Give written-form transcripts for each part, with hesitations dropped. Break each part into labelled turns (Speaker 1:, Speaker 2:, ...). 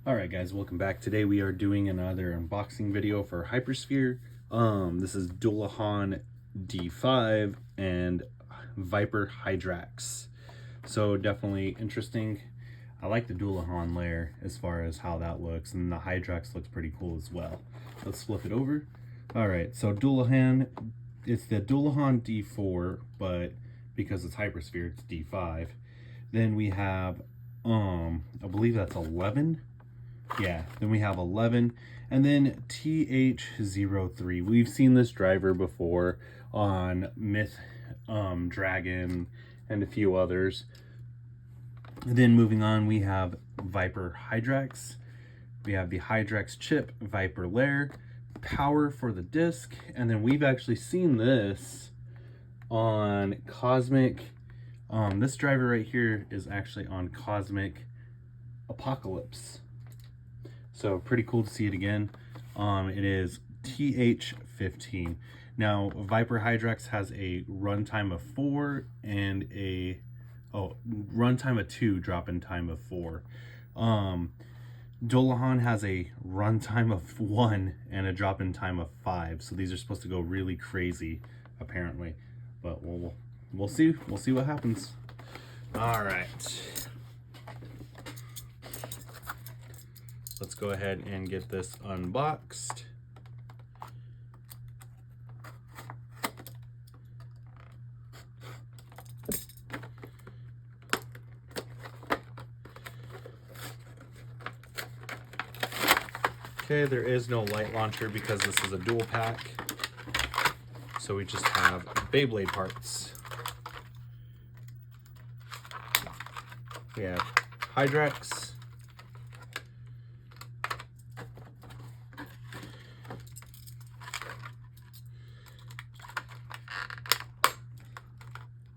Speaker 1: Alright guys, welcome back. Today we are doing another unboxing video for Hypersphere. This is Dullahan D5 and Viper Hydrax. So definitely interesting. I like the Dullahan layer as far as how that looks, and the Hydrax looks pretty cool as well. Let's flip it over. Alright, so Dullahan, it's the Dullahan D4, but because it's Hypersphere, it's D5. Then we have, I believe that's 11. Yeah, then we have 11, and then TH03. We've seen this driver before on Myth, Dragon, and a few others. And then moving on, we have Viper Hydrax. We have the Hydrax chip, Viper layer, power for the disc, and then we've actually seen this on Cosmic. This driver right here is actually on Cosmic Apocalypse. So pretty cool to see it again. It is TH15. Now, Viper Hydrax has a runtime of 4 and a runtime of 2, drop-in time of 4. Dullahan has a runtime of 1 and a drop-in time of 5. So these are supposed to go really crazy, apparently. But we'll see. We'll see what happens. All right. Let's go ahead and get this unboxed. Okay, there is no light launcher because this is a dual pack. So we just have Beyblade parts. We have Hydrax.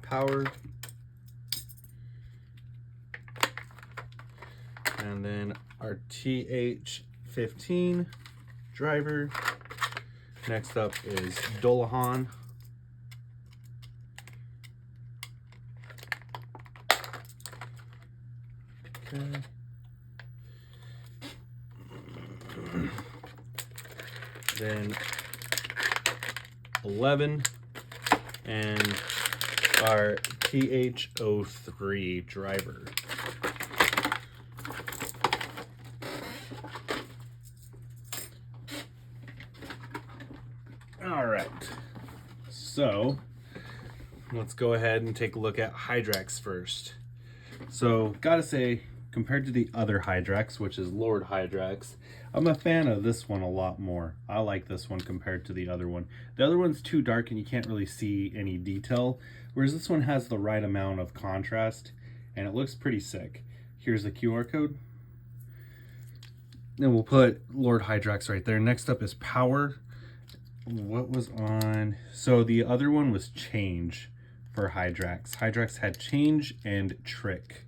Speaker 1: Power, and then our TH15 driver. Next up is Dullahan. Okay. Then 11 and our TH03 driver. All right, so let's go ahead and take a look at Hydrax first. So gotta say, compared to the other Hydrax, which is Lord Hydrax, I'm a fan of this one a lot more. I like this one compared to the other one. The other one's too dark and you can't really see any detail, whereas this one has the right amount of contrast and it looks pretty sick. Here's the QR code. And we'll put Lord Hydrax right there. Next up is Power. What was on? So the other one was Change for Hydrax. Hydrax had Change and Trick.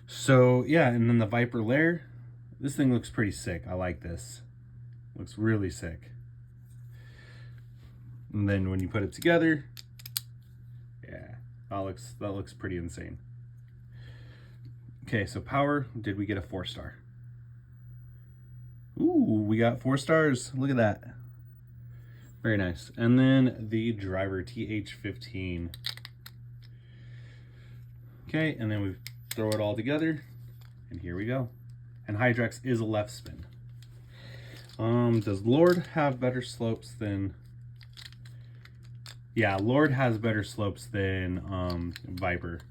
Speaker 1: So yeah, and then the Viper layer, this thing looks pretty sick. I like this. Looks really sick. And then when you put it together, yeah, that looks pretty insane. Okay, so Power, did we get a 4-star? Ooh, we got 4 stars. Look at that. Very nice. And then the driver, TH15. Okay, and then we throw it all together, and here we go. And Hydrax is a left spin. Does Lord have better slopes than... Yeah, Lord has better slopes than Viper.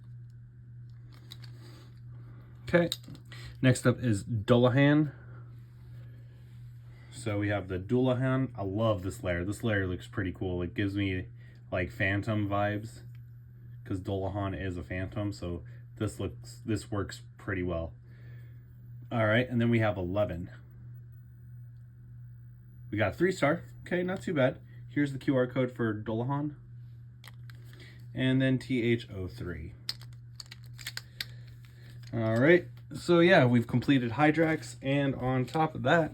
Speaker 1: Okay, next up is Dullahan. So we have the Dullahan. I love this layer. This layer looks pretty cool. It gives me like Phantom vibes because Dullahan is a Phantom, so this works pretty well. All right, and then we have 11. We got a 3-star. Okay, not too bad. Here's the QR code for Dullahan. And then TH03. All right, so yeah, we've completed Hydrax, and on top of that,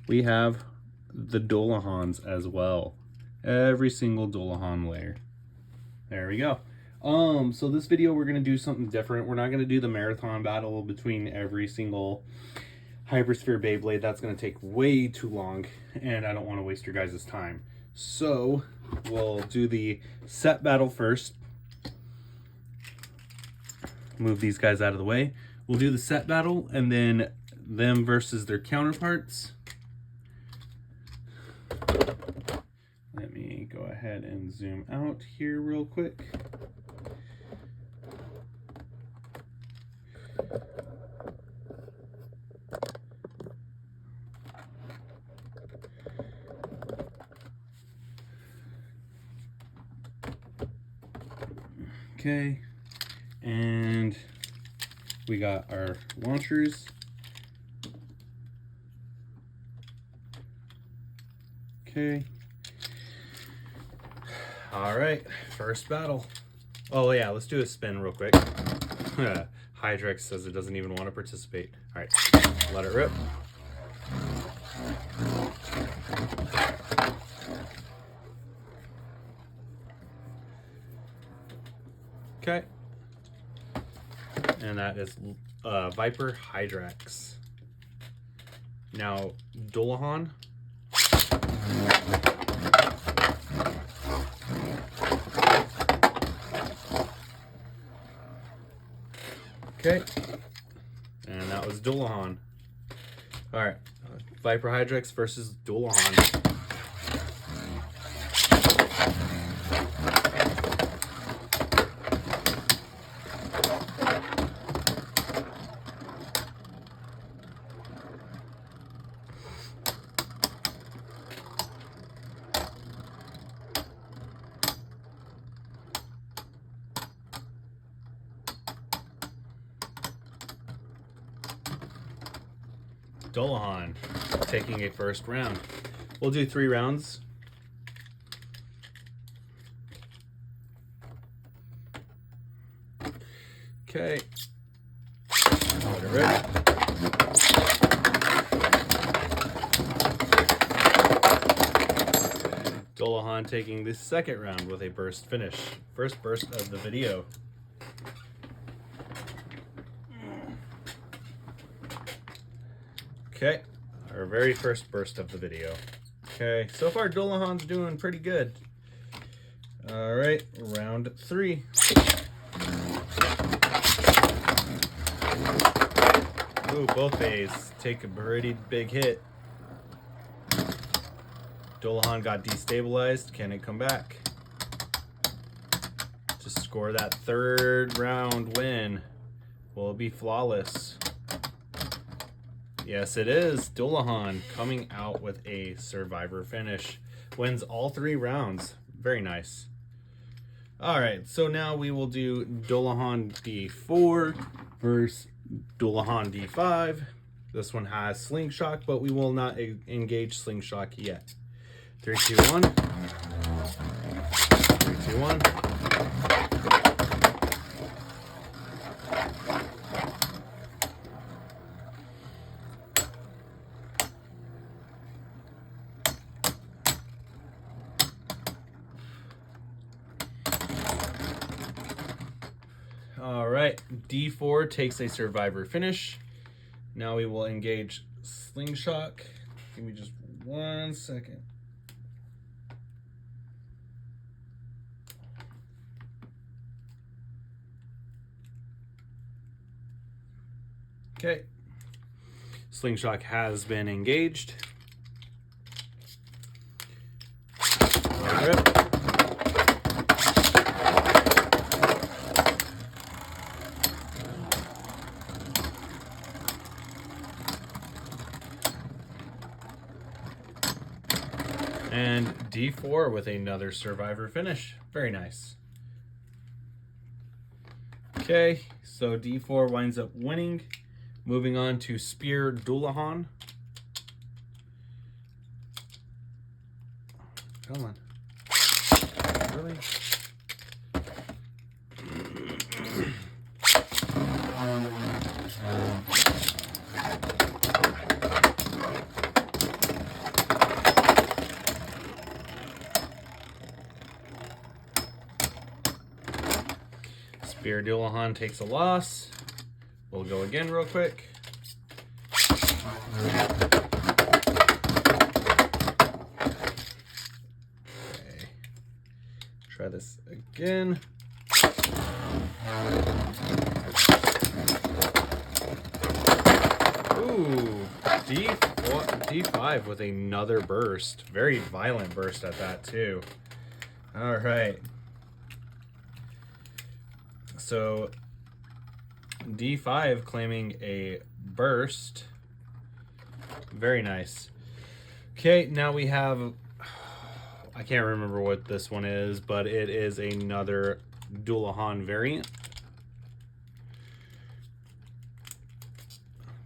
Speaker 1: we have the Dullahans as well. Every single Dullahan layer. There we go. So this video we're gonna do something different. We're not gonna do the marathon battle between every single Hypersphere Beyblade. That's gonna take way too long, and I don't want to waste your guys' time. So we'll do the set battle first. Move these guys out of the way. We'll do the set battle, and then them versus their counterparts. Let me go ahead and zoom out here real quick. Okay, and we got our launchers. Okay. All right, first battle. Oh yeah, let's do a spin real quick. Hydrax says it doesn't even want to participate. All right, let it rip. Okay. And that is Viper Hydrax. Now, Dullahan. Okay. And that was Dullahan. Alright. Viper Hydrax versus Dullahan. Dullahan taking a first round. We'll do 3 rounds. Okay. Let it rip. Dullahan taking the second round with a burst finish. First burst of the video. Okay, our very first burst of the video. Okay, so far Dullahan's doing pretty good. All right, round 3. Ooh, both A's take a pretty big hit. Dullahan got destabilized. Can it come back to score that 3rd round win? Will it be flawless? Yes, it is. Dullahan coming out with a survivor finish. Wins all 3 rounds. Very nice. All right, so now we will do Dullahan D4 versus Dullahan D5. This one has Slingshot, but we will not engage Slingshot yet. 3, 2, 1. 3, 2, 1. All right, D4 takes a survivor finish. Now we will engage Slingshot. Give me just 1 second. Okay, Slingshot has been engaged. Rip. And D4 with another survivor finish. Very nice. Okay, so D4 winds up winning. Moving on to Spear Dullahan. Come on. Really? Here, Dullahan takes a loss. We'll go again real quick. Okay. Try this again. Ooh, D5 with another burst. Very violent burst at that too. All right. So D5 claiming a burst. Very nice. Okay, now we have, I can't remember what this one is, but it is another Dullahan variant.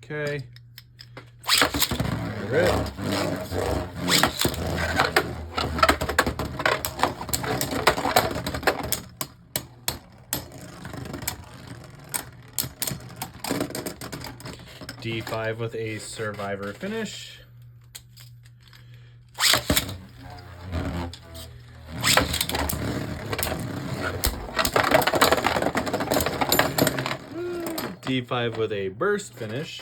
Speaker 1: Okay. D5 with a survivor finish. D5 with a burst finish.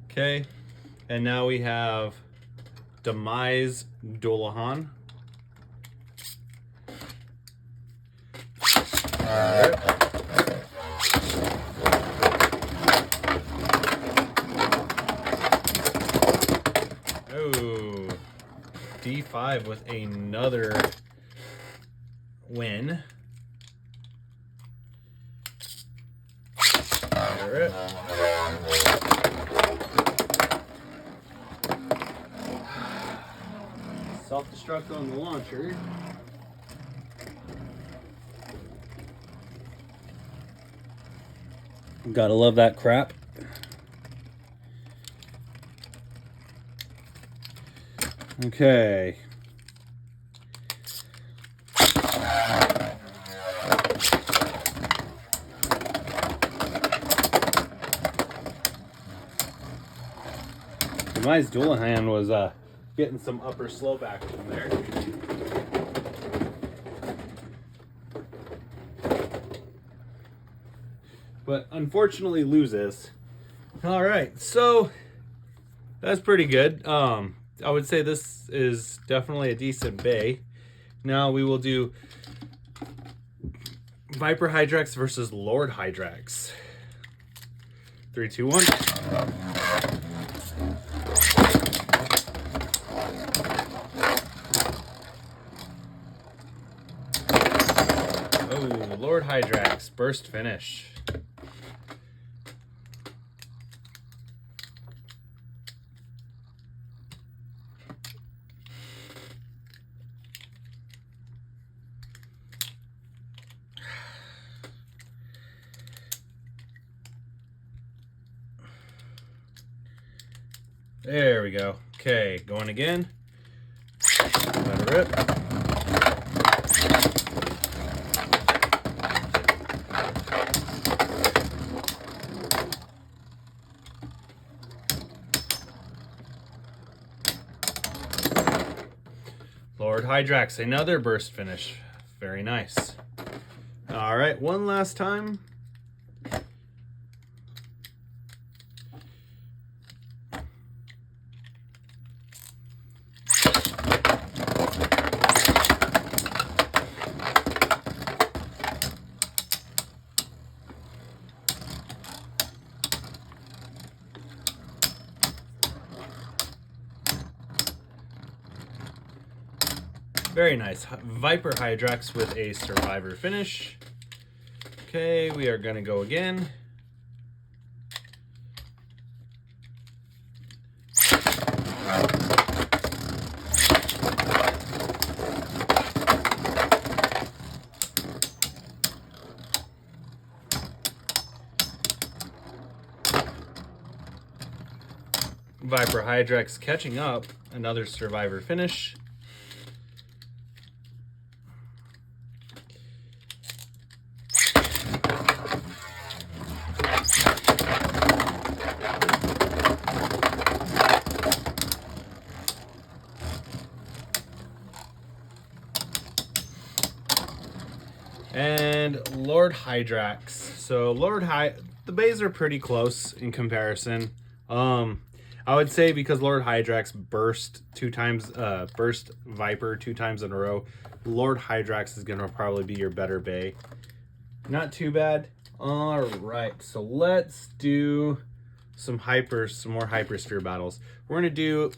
Speaker 1: Okay, and now we have Demise Dullahan. Oh, D5 with another win. Self-destruct on the launcher. Gotta love that crap. Okay. Demise Dullahan was getting some upper slope action there. But unfortunately loses. All right, so that's pretty good. I would say this is definitely a decent bay. Now we will do Viper Hydrax versus Lord Hydrax. 3, 2, 1. Oh, Lord Hydrax, burst finish. There we go. Okay, going again. Let it rip. Lord Hydrax, another burst finish. Very nice. All right, one last time. Very nice. Viper Hydrax with a survivor finish. Okay, we are going to go again. Viper Hydrax catching up, another survivor finish. And Lord Hydrax. So the bays are pretty close in comparison. I would say because Lord Hydrax burst Viper 2 times in a row, Lord Hydrax is gonna probably be your better bay. Not too bad. All right, so let's do some more Hypersphere battles. We're gonna do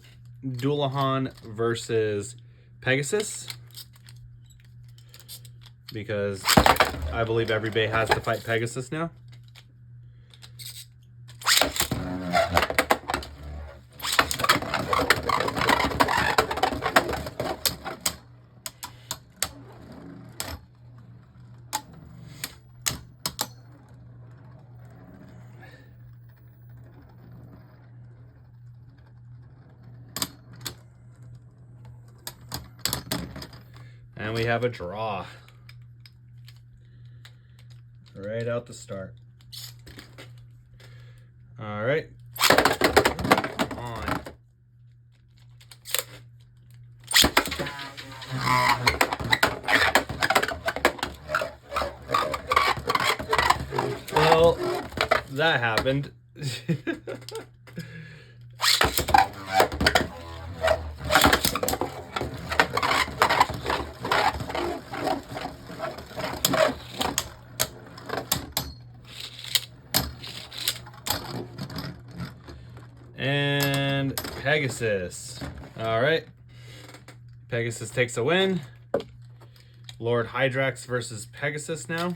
Speaker 1: Dullahan versus Pegasus, because I believe every bay has to fight Pegasus now. And we have a draw. Right out the start. All right. Come on. Well, that happened. And Pegasus. All right. Pegasus takes a win. Lord Hydrax versus Pegasus now.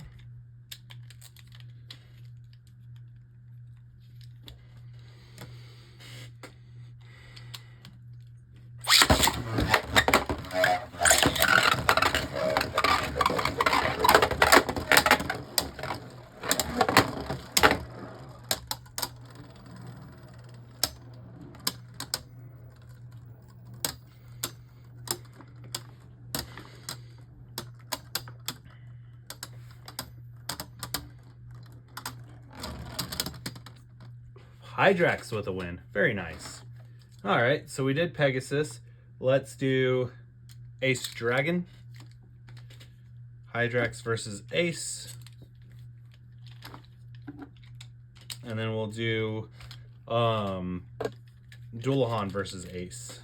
Speaker 1: Hydrax with a win. Very nice. All right, so we did Pegasus. Let's do Ace Dragon. Hydrax versus Ace. And then we'll do Dullahan versus Ace.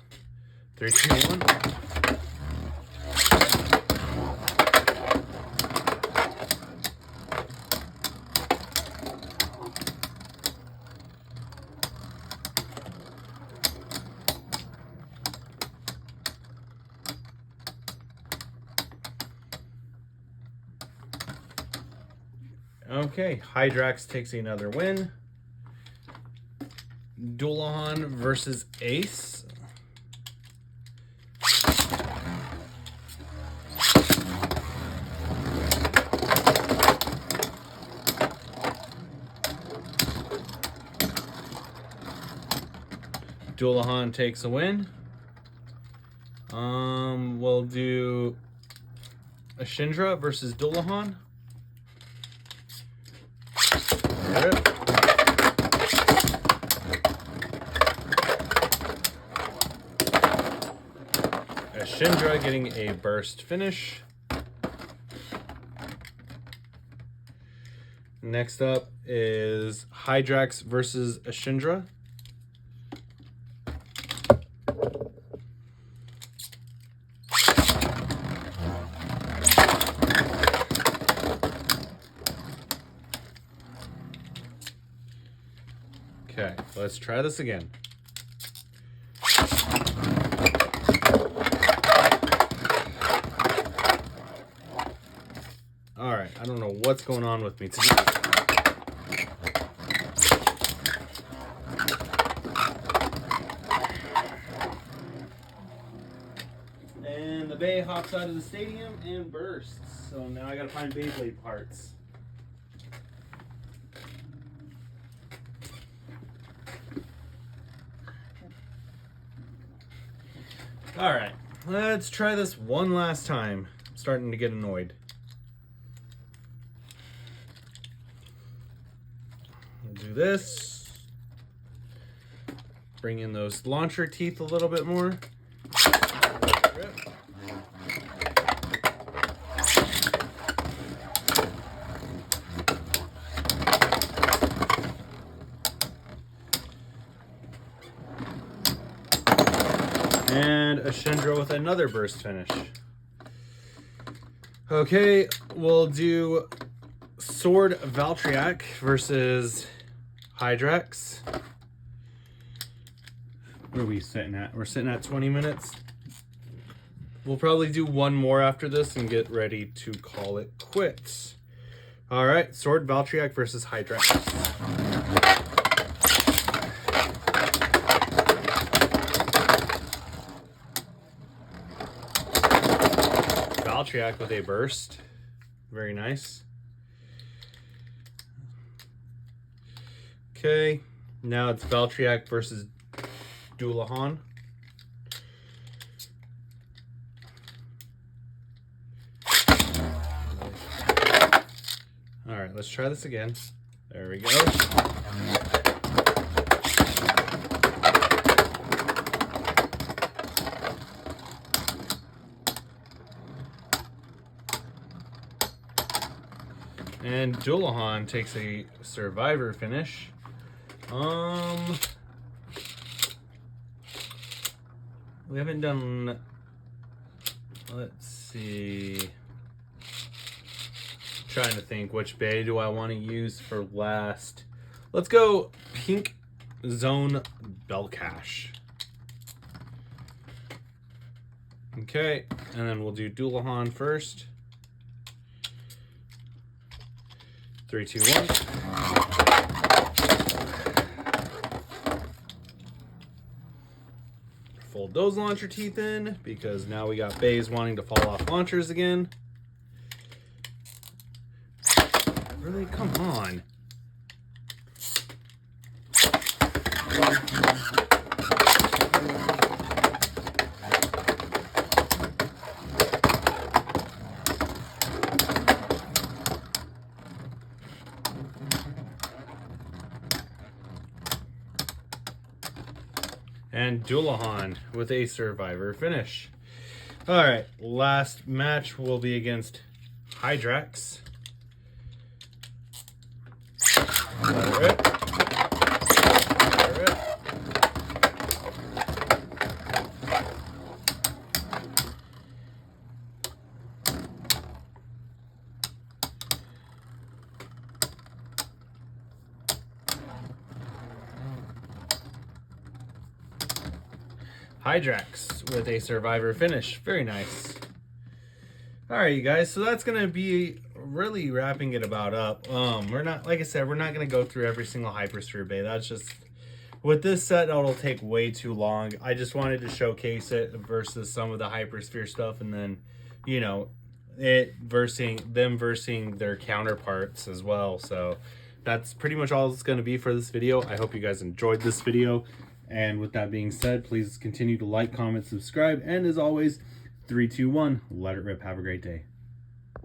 Speaker 1: 3, 2, 1. Okay, Hydrax takes another win. Dullahan versus Ace. Dullahan takes a win. We'll do Ashindra versus Dullahan. Ashindra getting a burst finish. Next up is Hydrax versus Ashindra. Okay, let's try this again. All right, I don't know what's going on with me today. And the bay hops out of the stadium and bursts. So now I gotta find Beyblade parts. All right, let's try this one last time. I'm starting to get annoyed. We'll do this. Bring in those launcher teeth a little bit more. Shindra with another burst finish. Okay, we'll do Sword Valtryek versus Hydrax. What are we sitting at? We're sitting at 20 minutes. We'll probably do one more after this and get ready to call it quits. All right, Sword Valtryek versus Hydrax. Valtryek with a burst. Very nice. Okay, now it's Valtryek versus Dullahan. All right, let's try this again. There we go. And Dullahan takes a survivor finish. We haven't done, let's see. Trying to think which bay do I want to use for last. Let's go Pink Zone Belcash. Okay, and then we'll do Dullahan first. 3, 2, 1. Fold those launcher teeth in because now we got bays wanting to fall off launchers again. Really? Come on. And Dullahan with a survivor finish. All right, last match will be against Hydrax. Let it rip. Let it rip. Hydrax with a survivor finish. Very nice. All right, you guys, so that's gonna be really wrapping it about up. We're not, like I said, we're not gonna go through every single Hypersphere bay. That's just, with this set, it'll take way too long. I just wanted to showcase it versus some of the Hypersphere stuff, and then, you know, them versing their counterparts as well. So that's pretty much all it's gonna be for this video. I hope you guys enjoyed this video. And with that being said, please continue to like, comment, subscribe, and as always, 3, 2, 1, let it rip. Have a great day.